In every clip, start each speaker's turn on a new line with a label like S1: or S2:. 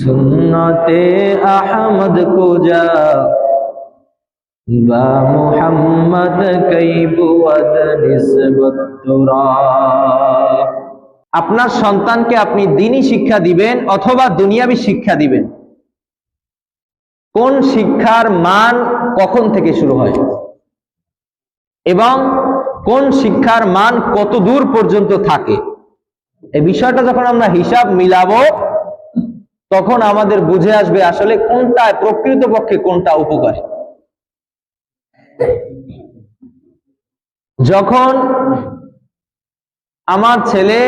S1: সুন্নতে আহমদ কো যা বা মুহাম্মদ কই বুয়াদ নিসবত তুরা। আপনার সন্তানকে আপনি দ্বীনি শিক্ষা দিবেন অথবা দুনিয়াবি শিক্ষা দিবেন, কোন শিক্ষার মান কখন থেকে শুরু হয় এবং কোন শিক্ষার মান কত দূর পর্যন্ত থাকে, এই বিষয়টা যখন আমরা হিসাব মিলাবো তখন আমাদের বুঝে আসবে আসলে কোনটা প্রকৃতপক্ষে কোনটা উপকারী। যখন আমার ছেলে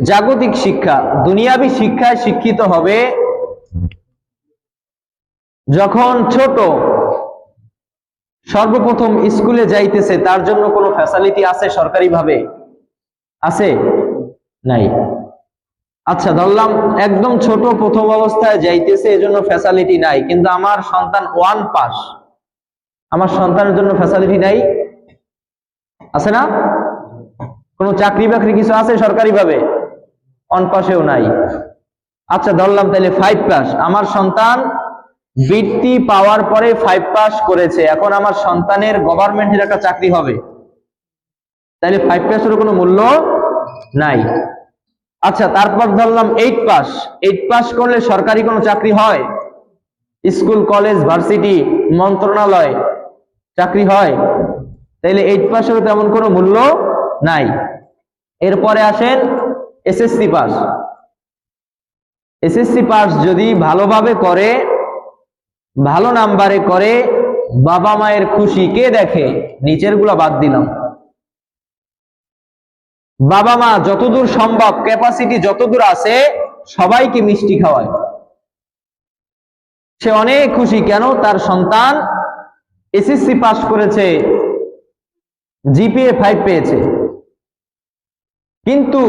S1: জাগতিক শিক্ষা দুনিয়াবি শিক্ষায় শিক্ষিত হবে, যখন ছোট সর্বপ্রথম স্কুলে যাইতেছে, তার জন্য কোনো ফ্যাসিলিটি আছে সরকারিভাবে? আছে? নাই। আচ্ছা, ধরলাম একদম ছোট প্রথম অবস্থায় যাইতেছে, এজন্য ফ্যাসিলিটি নাই, কিন্তু আমার সন্তান 1 পাস, আমার সন্তানের জন্য ফ্যাসিলিটি নাই? আছে না? কোনো চাকরি বাকরি কিছু আছে সরকারিভাবে? 1 পাসেও নাই। আচ্ছা, ধরলাম তাহলে 5 পাস, আমার সন্তান বৃত্তি পাওয়ার পরে 5 পাস করেছে, এখন আমার সন্তানের গভর্নমেন্টের একটা চাকরি হবে, তাহলে 5 পাসের কোনো মূল্য নাই। আচ্ছা, তারপর ধরলাম 8 পাস, 8 পাস করলে সরকারি কোনো চাকরি হয়? স্কুল, কলেজ, ভার্সিটি, মন্ত্রণালয় চাকরি হয়? তাহলে 8 পাসেরও তেমন কোনো মূল্য নাই। এরপরে আসেন এসএসসি পাস। এসএসসি পাস যদি ভালোভাবে করে, ভালো নাম্বারে করে, বাবা মায়ের খুশি কে দেখে? নিচের গুলা বাদ দিলাম। বাবা মা যতদূর সম্ভব ক্যাপাসিটি যতদূর আছে সবাইকে মিষ্টি খাওয়ায়, সে অনেক খুশি। কেন? তার সন্তান এসএসসি পাস করেছে, জিপিএ 5 পেয়েছে। কিন্তু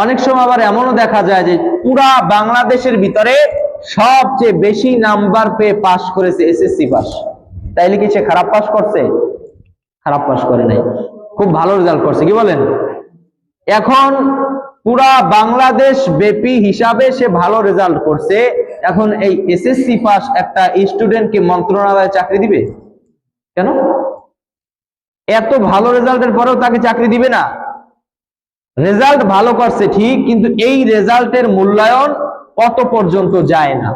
S1: অনেক সময় আবার এমনও দেখা যায় যে পুরা বাংলাদেশের ভিতরে সবচেয়ে বেশি নাম্বার পেয়ে পাস করেছে এসএসসি পাস, তাইলে কি সে খারাপ পাস করছে? খারাপ পাস করে নাই, খুব ভালো রেজাল্ট করছে। কি বলেন? এখন পুরা বাংলাদেশ ব্যাপী হিসাবে সে ভালো রেজাল্ট করছে, এখন এই এসএসসি পাস একটা স্টুডেন্টকে মন্ত্রণালয়ে চাকরি দিবে? কেন? এত ভালো রেজাল্টের পরেও তাকে চাকরি দিবে না? রেজাল্ট ভালো করছে ঠিক, কিন্তু এই রেজাল্টের মূল্যায়ন কত পর্যন্ত যায় না।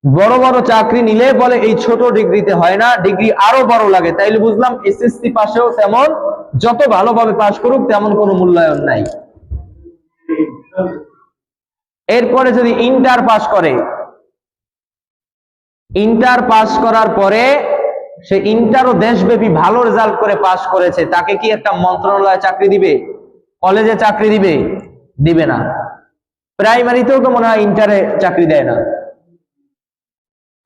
S1: বড় বড় চাকরি নিলে বলে এই ছোট ডিগ্রিতে হয় না, ডিগ্রি আরো বড় লাগে। তাইলে বুঝলাম এসএসসি পাশেও তেমন যত ভালোভাবে পাশ করুক তেমন কোনো মূল্যায়ন নাই। এরপরে যদি ইন্টার পাস করে, ইন্টার পাস করার পরে সে ইন্টারও দেশব্যাপী ভালো রেজাল্ট করে পাস করেছে, তাকে কি একটা মন্ত্রণালয়ে চাকরি দিবে? কলেজে চাকরি দিবে? দিবে না। প্রাইমারিতেও তো মনে হয় ইন্টারে চাকরি দেয় না।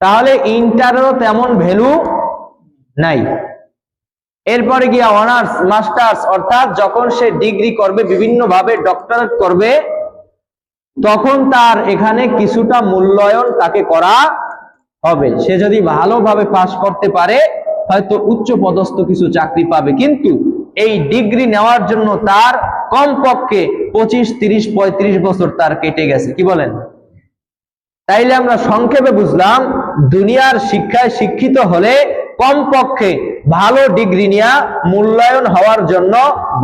S1: তাহলে ইন্টারেরও তেমন ভ্যালু নাই। এরপরে গিয়া অনার্স, মাস্টার্স, অর্থাৎ যখন সে ডিগ্রি করবে, বিভিন্নভাবে ডক্টরেট করবে, তখন তার এখানে কিছুটা মূল্যায়ন তাকে করা হবে। সে যদি ভালোভাবে পাস করতে পারে হয়তো উচ্চ পদস্থ কিছু চাকরি পাবে, কিন্তু এই ডিগ্রি নেওয়ার জন্য তার কমপক্ষে 25, 30, 35 বছর তার কেটে গেছে। কি বলেন? তাইলে আমরা সংক্ষেপে বুঝলাম দুনিয়ার শিক্ষায় শিক্ষিত হলে কমপক্ষে ভালো ডিগ্রি নেওয়া, মূল্যায়ন হওয়ার জন্য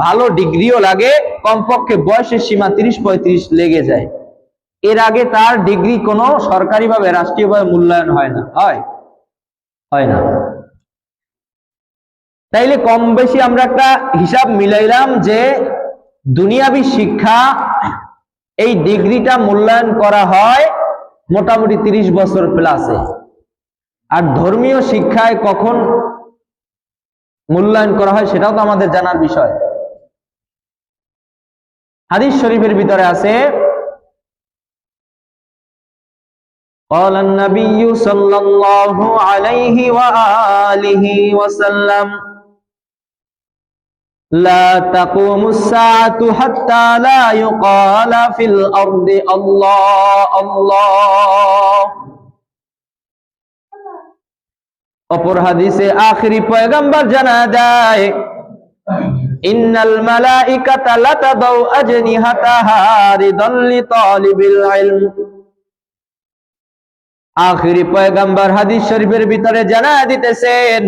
S1: ভালো ডিগ্রিও লাগে, কমপক্ষে বয়সের সীমা 30-35 লেগে যায়। এর আগে তার ডিগ্রি কোনো সরকারিভাবে রাষ্ট্রীয়ভাবে মূল্যায়ন হয় না। হয় না। তাইলে কম বেশি আমরা একটা হিসাব মিলাইলাম যে দুনিয়াবি শিক্ষা এই ডিগ্রিটা মূল্যায়ন করা হয় মোটামুটি 30 বছর প্লাসে। আর ধর্মীয় শিক্ষায় কখন মূল্যায়ন করা হয় সেটাও তো আমাদের জানার বিষয়। হাদিস শরীফের ভিতরে আছে, قال النبي صلى الله عليه وآله وسلم لا تقوم الساعة حتى لا يقال في الأرض الله الله। অপর হাদিসে আখিরি পয়গম্বর জানা দেয় ইন্নাল মালাইকাতা লাতাদাউ আজনিহাতাহা রিদাল লিতালিবিল ইলম। আখিরি পয়গম্বর হাদিস শরীফের ভিতরে জানায় দিতেছেন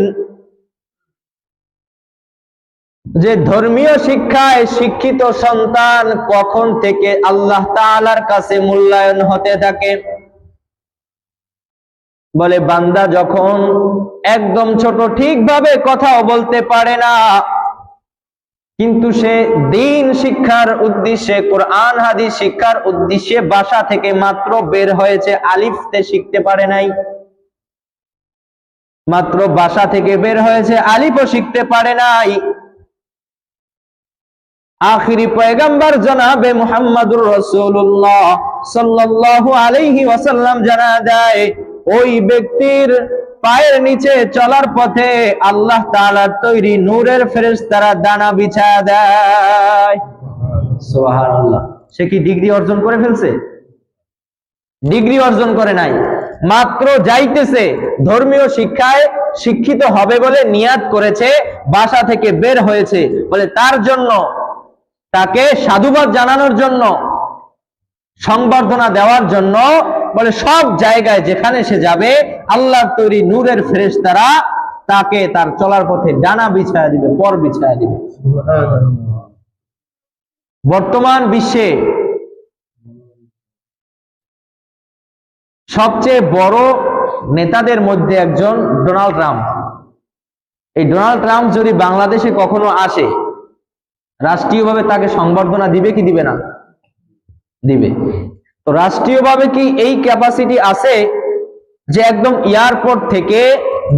S1: যে ধর্মীয় শিক্ষায় শিক্ষিত সন্তান কখন থেকে আল্লাহ তাআলার কাছে মূল্যায়ন হতে থাকে। বলে বান্দা যখন একদম ছোট ঠিকভাবে কথাও বলতে পারে না, কিন্তু সে দ্বীন শিক্ষার উদ্দেশ্যে, কোরআন হাদিস শিক্ষার উদ্দেশ্যে বাসা থেকে মাত্র বের হয়েছে, আলিফতে শিখতে পারে নাই, মাত্র বাসা থেকে বের হয়েছে, আলিফও শিখতে পারে নাই। আখিরি পয়গম্বর জনাবে মুহাম্মদুর রাসূলুল্লাহ সাল্লাল্লাহু আলাইহি ওয়াসাল্লাম জানা দেয় ওই ব্যক্তির পায়ের নিচে চলার পথে আল্লাহ তাআলার তৈরি নূরের ফেরেশতারা দানা বিছায়া দেয়। সুবহানাল্লাহ। সে কি ডিগ্রি অর্জন করে ফেলছে? ডিগ্রি অর্জন করে নাই, মাত্র যাইতেছে, ধর্মীয় শিক্ষায় শিক্ষিত হবে বলে নিয়াত করেছে, বাসা থেকে বের হয়েছে। বলে তার জন্য, তাকে সাধুবাদ জানানোর জন্য, সংবর্ধনা দেওয়ার জন্য, বলে সব জায়গায় যেখানে সে যাবে আল্লাহর তৈরি নূরের ফেরেশতারা তাকে তার চলার পথে ডানা বিছায়া দিবে, পর বিছায়া দিবে। বর্তমান বিশ্বে সবচেয়ে বড় নেতাদের মধ্যে একজন ডোনাল্ড ট্রাম্প। এই ডোনাল্ড ট্রাম্প যদি বাংলাদেশে কখনো আসে, রাষ্ট্রীয়ভাবে তাকে সংবর্ধনা দিবে কি দিবে না? দিবে। তো রাষ্ট্রীয়ভাবে কি এই ক্যাপাসিটি আছে যে একদম এয়ারপোর্ট থেকে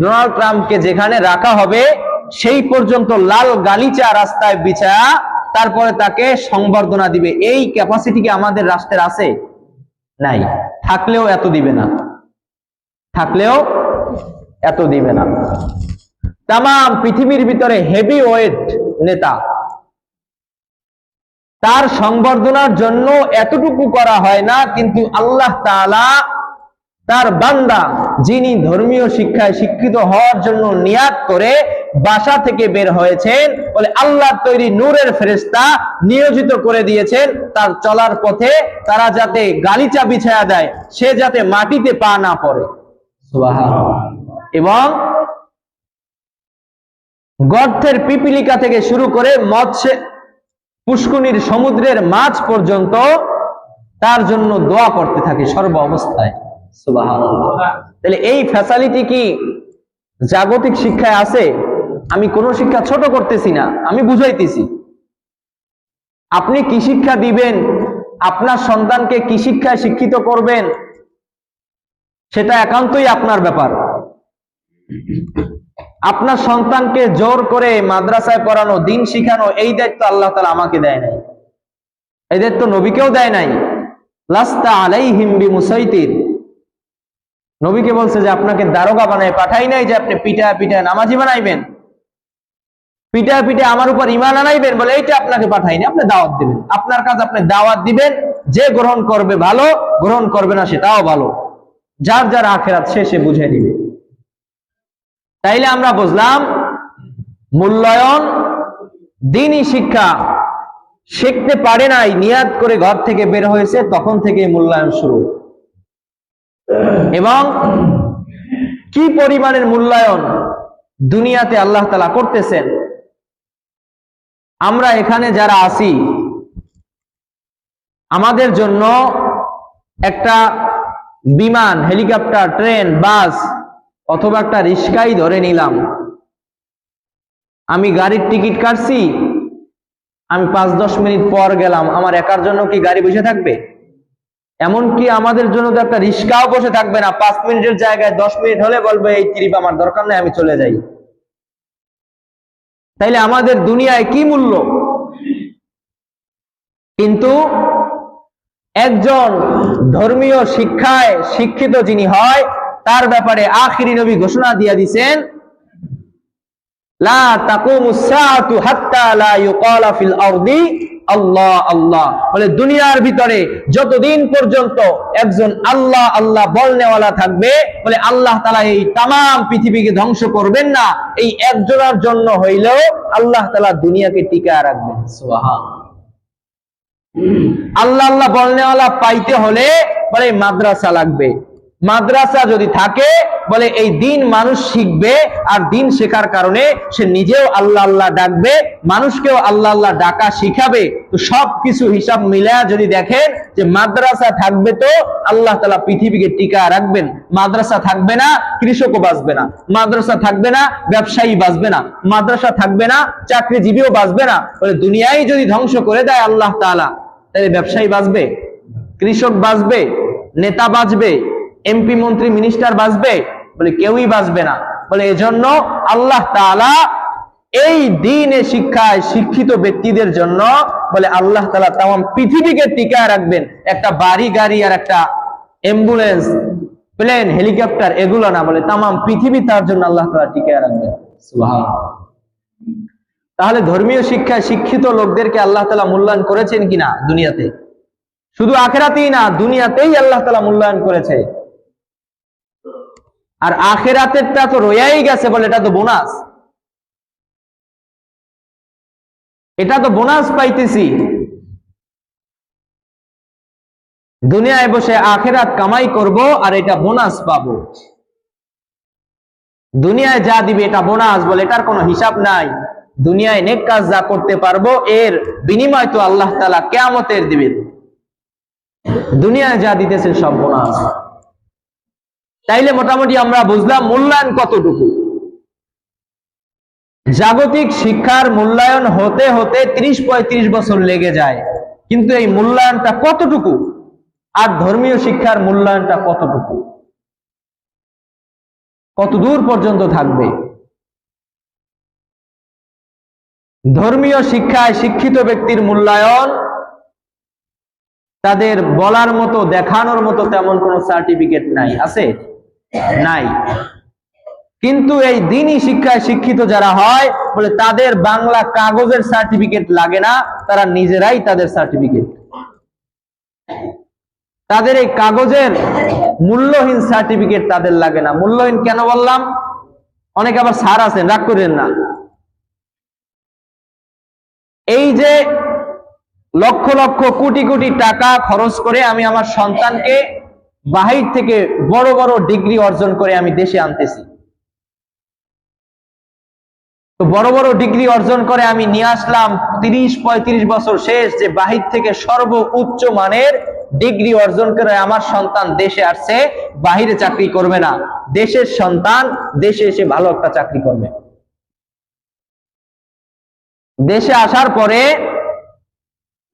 S1: ডোনাল্ড ট্রাম্পকে যেখানে রাখা হবে সেই পর্যন্ত লাল গালিচা রাস্তায় বিছায়া তারপরে তাকে সংবর্ধনা দিবে? এই ক্যাপাসিটি কি আমাদের রাষ্ট্রের আছে? নাই। থাকলেও এত দিবে না, থাকলেও এত দিবে না। তাম পৃথিবীর ভিতরে হেভি ওয়েট নেতা, তার সংবর্ধনার জন্য এতটুকু করা হয় না, কিন্তু আল্লাহ তাআলা তার বান্দা যিনি ধর্মীয় শিক্ষায় শিক্ষিত হওয়ার জন্য নিয়াত করে বাসা থেকে বের হয়েছেন, বলে আল্লাহর তৈরি নূরের ফেরেশতা নিয়োজিত করে দিয়েছেন তার চলার পথে তারা যাতে গালিচা বিছায়া দেয়, সে যাতে মাটিতে পা না পড়ে। সুবহানাল্লাহ। এবং গর্তের পিপিলিকা থেকে শুরু করে মৎস্য পুষ্কুনির সমুদ্রের মাছ পর্যন্ত তার জন্য দোয়া করতে থাকে সর্ব অবস্থায়। সুবহানাল্লাহ। তাহলে এই ফ্যাসিলিটি কি জাগতিক শিক্ষায় আছে? আমি কোন শিক্ষা ছোট করতেছি না, আমি বুঝাইতেছি। আপনি কি শিক্ষা দিবেন, আপনার সন্তানকে কি শিক্ষায় শিক্ষিত করবেন, সেটা একান্তই আপনার ব্যাপার। আপনার সন্তানকে জোর করে মাদ্রাসায় পড়ানো, দিন শিখানো, এই দায়িত্ব আল্লাহ তাআলা আমাকে দেয় নাই, এই দায়িত্ব নবীকেও দেয় নাই। লাস্তা আলাইহিম বিমুসাইতির। নবীকে বলছে যে আপনাকে দারোগা বানায় পাঠাই নাই যে আপনি পিঠা পিঠা নামাজি বানাইবেন, পিঠা পিঠা আমার উপর ঈমান আনাইবেন, বলে এইটা আপনাকে পাঠাইনি। আপনি দাওয়াত দিবেন, আপনার কাজ আপনি দাওয়াত দিবেন, যে গ্রহণ করবে ভালো, গ্রহণ করবে না সেটাও ভালো, যার যার আখিরাত সে বুঝে নিবে। তাইলে আমরা বুঝলাম মূল্যায়ন দ্বীনি শিক্ষা শিখতে পারে নাই, নিয়াত করে ঘর থেকে বের হয়েছে, তখন থেকে মূল্যায়ন শুরু। এবং কি পরিমাণের মূল্যায়ন দুনিয়াতে আল্লাহ তাআলা করতেছেন। আমরা এখানে যারা আছি, আমাদের জন্য একটা বিমান, হেলিকপ্টার, ট্রেন, বাস অথবা একটা রিস্কাই ধরে নিলাম, আমি গাড়ির টিকিট কাটছি, আমি 5-10 মিনিট পর গেলাম, আমার একার জন্য কি গাড়ি বসে থাকবে? এমনকি আমাদের জন্য তো একটা রিস্কাও বসে থাকবে না। 5 মিনিটের জায়গায় 10 মিনিট হলে বলবে এই ট্রিপ আমার দরকার নেই, আমি চলে যাই। তাইলে আমাদের দুনিয়ায় কি মূল্য? কিন্তু একজন ধর্মীয় শিক্ষায় শিক্ষিত যিনি হয়, তার ব্যাপারে আখিরি নবী ঘোষণা দিয়ে দিয়েছেন, লা তাকুমুস সাআতু হাত্তা লা ইউকালা ফিল আরদি আল্লাহ আল্লাহ। বলে দুনিয়ার ভিতরে যতদিন পর্যন্ত একজন আল্লাহ আল্লাহ বলনেওয়ালা থাকবে, বলে আল্লাহ তাআলা এই তামাম পৃথিবীকে ধ্বংস করবেন না, এই একজনের জন্য হইলেও আল্লাহ তাআলা দুনিয়াকে টিকায় রাখবেন। সুবহানাল্লাহ। আল্লাহ আল্লাহ বলনেওয়ালা পাইতে হলে বলে মাদ্রাসা লাগবে। মাদ্রাসা যদি থাকে বলে এই দিন মানুষ শিখবে, আর দিন শেখার কারণে সে নিজেও আল্লাহ আল্লাহ ডাকবে, মানুষকেও আল্লাহ আল্লাহ ডাকা শিখাবে। তো সবকিছু হিসাব মিলায়া যদি দেখেন যে মাদ্রাসা থাকবে তো আল্লাহ তাআলা পৃথিবীকে টিকায় রাখবেন, মাদ্রাসা থাকবে না কৃষকও বাঁচবে না, মাদ্রাসা থাকবে না ব্যবসায়ী বাঁচবে না, মাদ্রাসা থাকবে না চাকরিজীবীও বাঁচবে না। বলে দুনিয়ায় যদি ধ্বংস করে দেয় আল্লাহ তাআলা, তাহলে ব্যবসায়ী বাঁচবে, কৃষক বাঁচবে, নেতা বাঁচবে, এমপি মন্ত্রী মিনিস্টার বাঁচবে? বলে কেউই বাঁচবে না। বলে এজন্য আল্লাহ তাআলা এই দ্বীনে শিক্ষায় শিক্ষিত ব্যক্তিদের জন্য বলে আল্লাহ তাআলা তামাম পৃথিবীকে টিকায় রাখবেন। একটা বাড়ি গাড়ি আর একটা অ্যাম্বুলেন্স প্লেন হেলিকপ্টার এগুলো না, বলে তামাম পৃথিবী তার জন্য আল্লাহ তাআলা টিকায় রাখবেন। সুবহানাল্লাহ। তাহলে ধর্মীয় শিক্ষায় শিক্ষিত লোকদেরকে আল্লাহ তাআলা মূল্যায়ন করেছেন কিনা দুনিয়াতে? শুধু আখিরাতেই না, দুনিয়াতেই আল্লাহ তাআলা মূল্যায়ন করেছে। আর আখিরাতেরটা তো রয়েই গেছে, বলে এটা তো বোনাস, এটা তো বোনাস পাইতেছি। দুনিয়ায় বসে আখিরাত কামাই করব আর এটা বোনাস পাবো। দুনিয়ায় যা দিবে এটা বোনাস, বলে এটার কোনো হিসাব নাই। দুনিয়ায় নেক কাজ যা করতে পারবো এর বিনিময় তো আল্লাহ তাআলা কিয়ামতের দিবেন। দুনিয়ায় যা দিতেছেন সব বোনাস। তাইলে মোটামুটি আমরা বুঝলাম মূল্যায়ন কতটুকু। জাগতিক শিক্ষার মূল্যায়ন হতে হতে 30-35 বছর লেগে যায়, কিন্তু এই মূল্যায়নটা কতটুকু, আর ধর্মীয় শিক্ষার মূল্যায়নটা কতটুকু, কত দূর পর্যন্ত থাকবে? ধর্মীয় শিক্ষায় শিক্ষিত ব্যক্তির মূল্যায়ন তাদের বলার মতো দেখানোর মতো তেমন কোনো সার্টিফিকেট নাই, আছে? নাই। কিন্তু এই দ্বীনি শিক্ষায় শিক্ষিত যারা হয় বলে তাদের বাংলা কাগজের সার্টিফিকেট লাগে না, তারা নিজেরাই তাদের সার্টিফিকেট। তাদের এই কাগজের মূল্যহীন সার্টিফিকেট তাদের লাগে না। মূল্যহীন কেন বললাম? অনেকে আবার স্যার আছেন, রাগ করেন না। এই যে লক্ষ লক্ষ কোটি কোটি টাকা খরচ করে আমি আমার সন্তানকে বাহির থেকে বড় বড় ডিগ্রি অর্জন করে আমি দেশে আনতেছি, তো বড় বড় ডিগ্রি অর্জন করে আমি নিয়ে আসলাম, 30-35 বছর শেষ যে বাহির থেকে সর্বোচ্চ মানের ডিগ্রি অর্জন করে আমার সন্তান দেশে আসছে, বাহিরে চাকরি করবে না, দেশের সন্তান দেশে এসে ভালো একটা চাকরি করবে। দেশে আসার পরে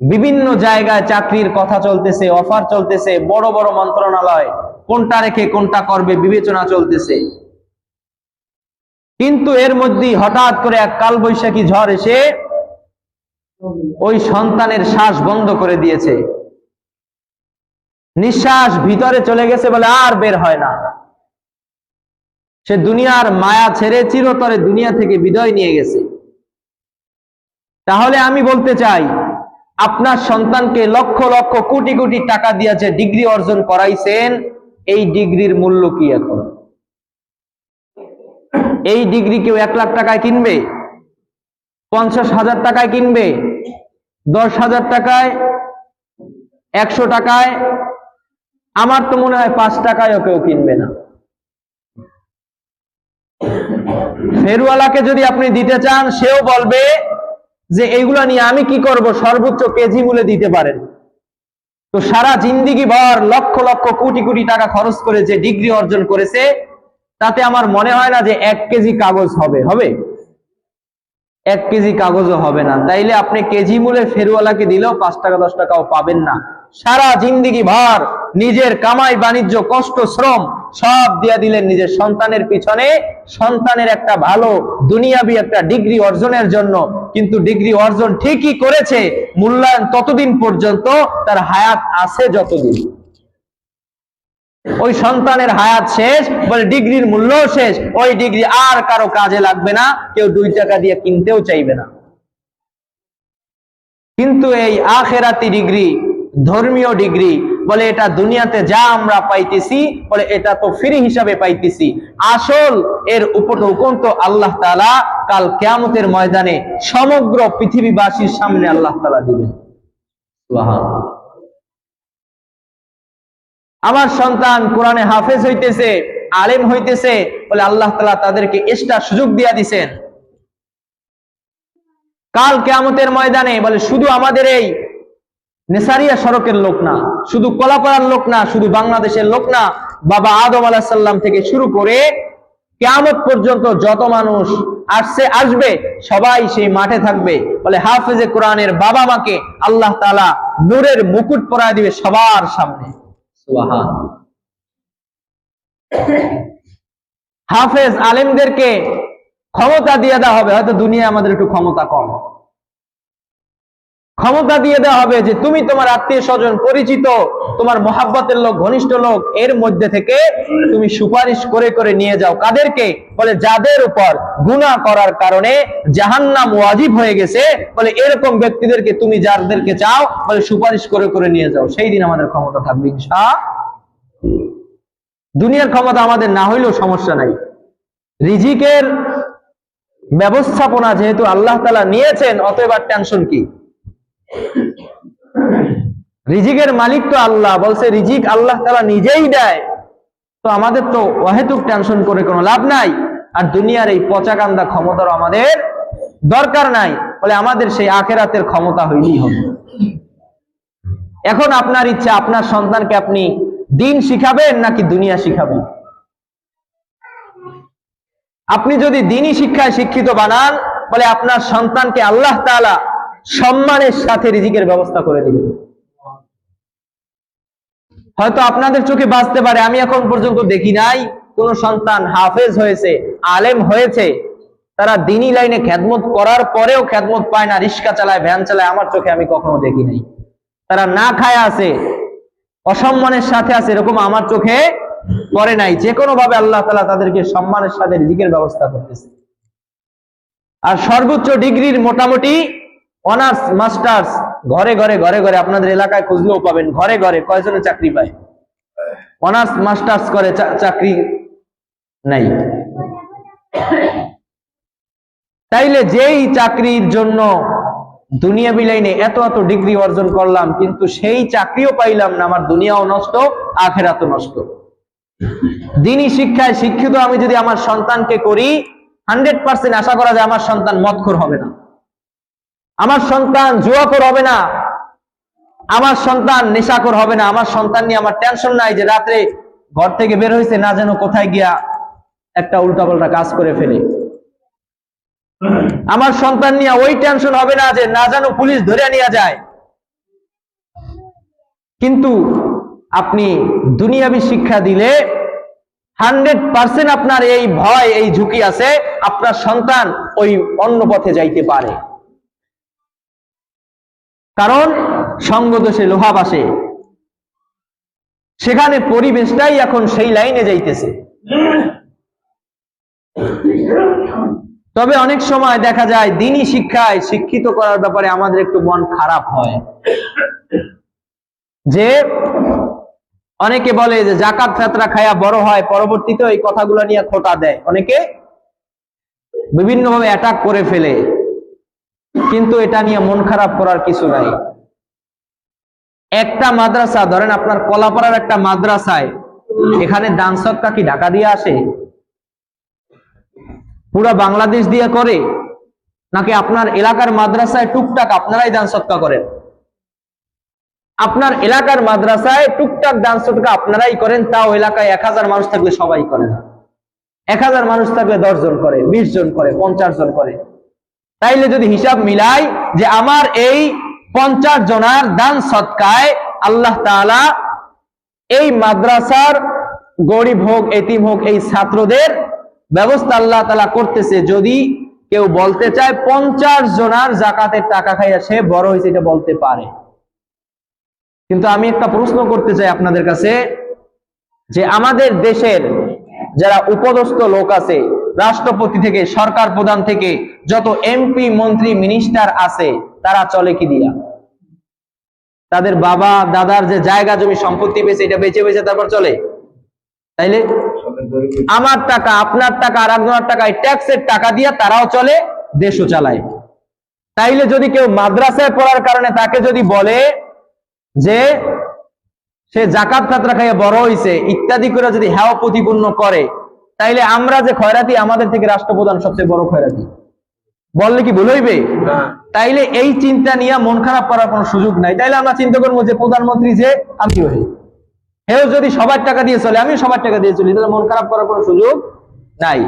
S1: বিভিন্ন জায়গায় চাকরির কথা চলতেছে, অফার চলতেছে, বড় বড় মন্ত্রণালয় কোনটা রেখে কোনটা করবে বিবেচনা চলতেছে। কিন্তু এর মধ্যে হঠাৎ করে এক কালবৈশাখী ঝড় এসে ওই সন্তানের শ্বাস বন্ধ করে দিয়েছে, নিঃশ্বাস ভিতরে চলে গেছে, বলে আর বের হয় না। সে দুনিয়ার মায়া ছেড়ে চিরতরে দুনিয়া থেকে বিদায় নিয়ে গেছে। তাহলে আমি বলতে চাই, আপনার সন্তানকে লক্ষ লক্ষ কোটি কোটি টাকা দিয়ে যে ডিগ্রি অর্জন করাইছেন, এই ডিগ্রির মূল্য কি এখন? এই ডিগ্রি কেউ 1 লাখ টাকায় কিনবে? 50,000 টাকায় কিনবে? 10,000 টাকায়? 100 টাকায়? আমার তো মনে হয় 5 টাকায়ও কেউ কিনবে না। ফেরওয়ালাকে যদি আপনি দিতে চান, সেও বলবে যে এইগুলা নিয়ে আমি কি করব, সর্বোচ্চ কেজি মূল্যে দিতে পারেন। তো সারা জিন্দিগি ভর লক্ষ লক্ষ কোটি কোটি টাকা খরচ করে যে ডিগ্রি অর্জন করেছে, তাতে আমার মনে হয় না যে 1 কেজি কাগজ হবে। 1 কেজি কাগজও হবে না। তাইলে আপনি কেজি মূল্যে ফেরওয়ালাকে দিলেও 5 টাকা 10 টাকাও পাবেন না। সারা জিন্দিগি ভর নিজের কামাই বাণিজ্য কষ্ট শ্রম সব দিয়ে দিলেন নিজের সন্তানের পিছনে, সন্তানের একটা ভালো দুনিয়াবি একটা ডিগ্রি অর্জনের জন্য। কিন্তু ডিগ্রি অর্জন ঠিকই করেছে, মূল্যায়ন ততদিন পর্যন্ত তার হায়াত আছে যতদিন। ওই সন্তানের হায়াত শেষ, বলে ডিগ্রির মূল্য শেষ, ওই ডিগ্রি আর কারো কাজে লাগবে না, কেউ 2 টাকা দিয়ে কিনতেও চাইবে না। কিন্তু এই আখেরাতি ডিগ্রি, ধর্মীয় ডিগ্রি, বলে এটা দুনিয়াতে যা আমরা পাইতেছি, বলে এটা তো ফ্রি হিসাবে পাইতেছি। আসল এর উপটৌকন তো আল্লাহ তাআলা কাল কিয়ামতের ময়দানে সমগ্র পৃথিবীবাসীর সামনে আল্লাহ তাআলা দিবেন। সুবহানাল্লাহ। আমার সন্তান কোরআনে হাফেজ হইতেছে, আলেম হইতেছে, বলে আল্লাহ তাআলা তাদেরকে এক্সট্রা সুযোগ দিয়া দিবেন কাল কিয়ামতের ময়দানে। বলে শুধু আমাদের এই নেসারিয়া সড়কের লোক না, শুধু কলাপাড়ার লোক না, শুধু বাংলাদেশের লোক না, বাবা আদম আলাইহিস সালাম থেকে শুরু করে কিয়ামত পর্যন্ত যত মানুষ আসবে সবাই সেই মাঠে থাকবে। বলে হাফেজে কোরআনের বাবা মাকে আল্লাহ তাআলা নূরের মুকুট পরায় দিবে সবার সামনে। সুবহানাল্লাহ। হাফেজ আলেমদেরকে ক্ষমতা দিয়ে দেওয়া হবে, হয়তো দুনিয়া আমাদের একটু ক্ষমতা কম, ক্ষমতা দিয়ে দেওয়া হবে যে তুমি তোমার আত্মীয় স্বজন, পরিচিত, তোমার মহাব্বতের লোক, ঘনিষ্ঠ লোক, এর মধ্যে থেকে তুমি সুপারিশ করে করে নিয়ে যাও। কাদেরকে? বলে যাদের উপর গুনাহ করার কারণে জাহান্নাম ওয়াজিব হয়ে গেছে, বলে এরকম ব্যক্তিদেরকে তুমি যাদেরকে চাও বলে সুপারিশ করে করে নিয়ে যাও। সেই দিন আমাদের ক্ষমতা থাকবে ইনশাআল্লাহ। দুনিয়ার ক্ষমতা আমাদের না হইলেও সমস্যা নাই। রিজিকের ব্যবস্থাপনা যেহেতু আল্লাহ তাআলা নিয়েছেন, অতএব আর টেনশন কি? রিজিকের মালিক তো আল্লাহ, বলছে রিজিক আল্লাহ তাআলা নিজেই দেয়, তো আমাদের তো অহেতুক টেনশন করে কোনো লাভ নাই। আর দুনিয়ার এই পচাকান্দা ক্ষমতার আমাদের দরকার নাই, বলে আমাদের সেই আখিরাতের ক্ষমতা হইলেই হবে। এখন আপনার ইচ্ছা, আপনার সন্তানকে আপনি দিন শিখাবেন নাকি দুনিয়া শিখাবেন? আপনি যদি দ্বীনি শিক্ষায় শিক্ষিত বানান, বলে আপনার সন্তানকে আল্লাহ তাআলা সম্মানের সাথে রিজিকের ব্যবস্থা করে দিবেন। হয়তো আপনাদের চোখে বাজতে পারে, আমি এখন পর্যন্ত দেখি নাই কোন সন্তান হাফেজ হয়েছে, আলেম হয়েছে, তারা দ্বীনি লাইনে খেদমত করার পরেও খেদমত পায় না, রিক্সা চালায়, ভ্যান চালায়, আমার চোখে আমি কখনো দেখি নাই। তারা না খায় আছে, অসম্মানের সাথে আছে, এরকম আমার চোখে পড়ে নাই। যে কোনো ভাবে আল্লাহ তাআলা তাদেরকে সম্মানের সাথে রিজিকের ব্যবস্থা করতেছে। আর সর্বোচ্চ ডিগ্রির মোটামুটি অনার্স মাস্টার্স ঘরে ঘরে ঘরে ঘরে, আপনাদের এলাকায় খুঁজলেও পাবেন, ঘরে ঘরে কয়জনে চাকরি পায়? অনার্স মাস্টার্স করে চাকরি নাই। তাইলে যেই চাকরির জন্য দুনিয়াবি লাইনে এত এত ডিগ্রি অর্জন করলাম, কিন্তু সেই চাকরিও পাইলাম না, আমার দুনিয়াও নষ্ট, আখিরাতও নষ্ট। দ্বীনি শিক্ষায় শিক্ষিত আমি যদি আমার সন্তানকে করি, 100% আশা করা যায় আমার সন্তান মদখোর হবে না, আমার সন্তান জুয়াখোর হবে না, আমার সন্তান নেশাখোর হবে না, আমার সন্তান নিয়ে আমার টেনশন নাই যে রাত্রে ঘর থেকে বের হয়েছে না যেন কোথায় গিয়া একটা উল্টাপাল্টা কাজ করে ফেলে। আমার সন্তান নিয়ে ওই টেনশন হবে না যে না যেন পুলিশ ধরে নিয়ে যায়। কিন্তু আপনি দুনিয়াবি শিক্ষা দিলে 100% আপনার এই ভয়, এই ঝুঁকি আছে আপনার সন্তান ওই অন্য পথে যাইতে পারে। কারণ সঙ্গদোষে লোহা বাসে, সেখানে পরিবেশটাই এখন সেই লাইনে যাইতেছে। তবে অনেক সময় দেখা যায় দ্বীনি শিক্ষায় শিক্ষিত করার ব্যাপারে আমাদের একটু মন খারাপ হয়, যে অনেকে বলে যে জাকাত ফেতরা খায়া বড় হয়, পরবর্তীতে এই কথাগুলো নিয়ে খোঁটা দেয়, অনেকে বিভিন্ন ভাবে অ্যাটাক করে ফেলে। কিন্তু এটা নিয়ে মন খারাপ করার কিছু নাই। একটা মাদ্রাসা ধরেন, আপনার কলাপাড়ার একটা মাদ্রাসায়, এখানে দান সদকা কি ঢাকা দিয়ে আসে? পুরা বাংলাদেশ দিয়ে করে? নাকি আপনার এলাকার মাদ্রাসায় টুকটাক আপনারাই দান সদকা করেন? আপনার এলাকার মাদ্রাসায় টুকটাক দান সদকা আপনারাই করেন, তাও এলাকায় 1000 মানুষ থাকলে সবাই করে না, 1000 মানুষ থাকলে 10 জন করে, 20 জন করে, 50 জন করে। তাইলে যদি হিসাব মিলাই যে আমার এই 50 জনার দান সদকায় আল্লাহ তাআলা এই মাদ্রাসার গরিব হোক, এতিম হোক, এই ছাত্রদের ব্যবস্থা আল্লাহ তাআলা করতেছে। যদি কেউ বলতে চায় 50 জনার জাকাতের টাকা খাইয়া সে বড় হয়েছে, এটা বলতে পারে। কিন্তু আমি একটা প্রশ্ন করতে চাই আপনাদের কাছে, যে আমাদের দেশের যারা উপদস্থ লোক আছে, রাষ্ট্রপতি থেকে সরকার প্রধান থেকে যত এমপি, মন্ত্রী, মিনিস্টার আছে, তারা চলে কি দিয়া? তাদের বাবা দাদার যে জায়গা জমি সম্পত্তি পেয়েছে এটা বেচে বেচে তারপর চলে। তাইলে আমার টাকা, আপনার টাকা, আর একজনের টাকা, ট্যাক্সের টাকা দিয়া তারাও চলে, দেশও চালায়। তাইলে যদি কেউ মাদ্রাসায় পড়ার কারণে তাকে যদি বলে যে সে জাকাত ফাতরা খাইয়ে বড় হইছে ইত্যাদি করে যদি হেয় প্রতিপন্ন করে, তাইলে আমরা যে খয়রাতি, আমাদের থেকে রাষ্ট্রপ্রধান সবচেয়ে বড় খয়রাতি বললে কি ভুল হইবে? তাইলে এই চিন্তা নিয়ে মন খারাপ করার কোনো সুযোগ নাই। তাইলে আমরা চিন্তা করবো যে প্রধানমন্ত্রী যে আমিও হই, হেও যদি সবার টাকা দিয়ে চলে আমিও সবার টাকা দিয়ে চলি, তাহলে মন খারাপ করার কোনো সুযোগ নাই।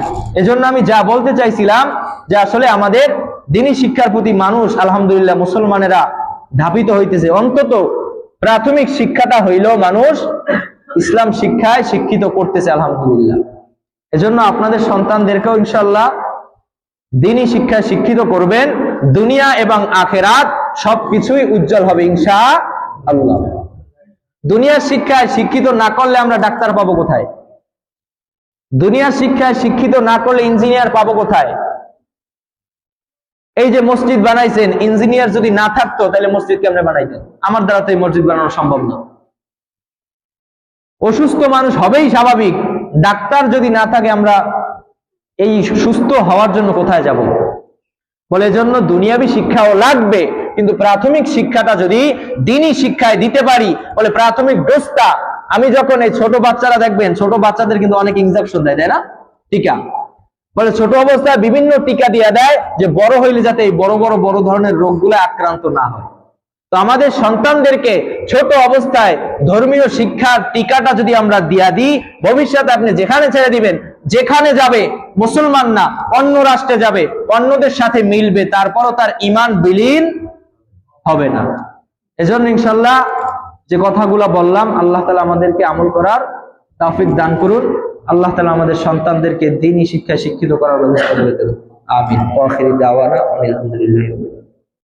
S1: এজন্য আমি যা বলতে চাইছিলাম যে আসলে আমাদের দ্বীনি শিক্ষার প্রতি মানুষ আলহামদুলিল্লাহ মুসলমানেরা ধাবিত হইতেছে। অন্তত প্রাথমিক শিক্ষাটা হইলেও মানুষ ইসলাম শিক্ষায় শিক্ষিত করতেছে আলহামদুলিল্লাহ। এজন্য আপনাদের সন্তানদেরকেও ইনশাআল্লাহ দ্বীনি শিক্ষায় শিক্ষিত করবেন, দুনিয়া এবং আখিরাত সবকিছুই উজ্জ্বল হবে ইনশাআল্লাহ। দুনিয়ার শিক্ষায় শিক্ষিত না করলে আমরা ডাক্তার পাবো কোথায়? দুনিয়ার শিক্ষায় শিক্ষিত না করলে ইঞ্জিনিয়ার পাবো কোথায়? এই যে মসজিদ বানাইছেন, ইঞ্জিনিয়ার যদি না থাকতো তাহলে মসজিদ কেমনে বানাইতেন? আমার দ্বারা তো এই মসজিদ বানানো সম্ভব না। অসুস্থ মানুষ হবেই স্বাভাবিক, ডাক্তার যদি না থাকে আমরা এই সুস্থ হওয়ার জন্য কোথায় যাব? বলে এজন্য দুনিয়াবি শিক্ষাও লাগবে, কিন্তু প্রাথমিক শিক্ষাটা যদি দ্বীনি শিক্ষায় দিতে পারি, বলে প্রাথমিক ডোজটা আমি যখন এই ছোট বাচ্চারা দেখবেন, ছোট বাচ্চাদের কিন্তু অনেক ইনজেকশন দেয়, তাই না? টিকা বলে ছোট অবস্থায় বিভিন্ন টিকা দিয়ে দেয় যে বড় হইলে যাতে এই বড় ধরনের রোগগুলো আক্রান্ত না হয়। তো আমাদের সন্তানদেরকে ছোট অবস্থায় ধর্মীয় শিক্ষার টিকাটা যদি আমরা দিয়া দিই, ভবিষ্যতে আপনি যেখানে ছেড়ে দিবেন, যেখানে যাবে মুসলমান না অন্য রাষ্ট্রে যাবে, অন্যদের সাথে মিলবে, তারপরও তার ঈমান বিলীন হবে না। এজন্য ইনশাআল্লাহ যে কথাগুলো বললাম, আল্লাহ তাআলা আমাদেরকে আমল করার তৌফিক দান করুন। আল্লাহ তাআলা আমাদের সন্তানদেরকে দ্বীনি শিক্ষায় শিক্ষিত করার ব্যবস্থা করে দেন। আমিন। ওয়া আখিরু দাওয়ানা আলহামদুলিল্লাহি।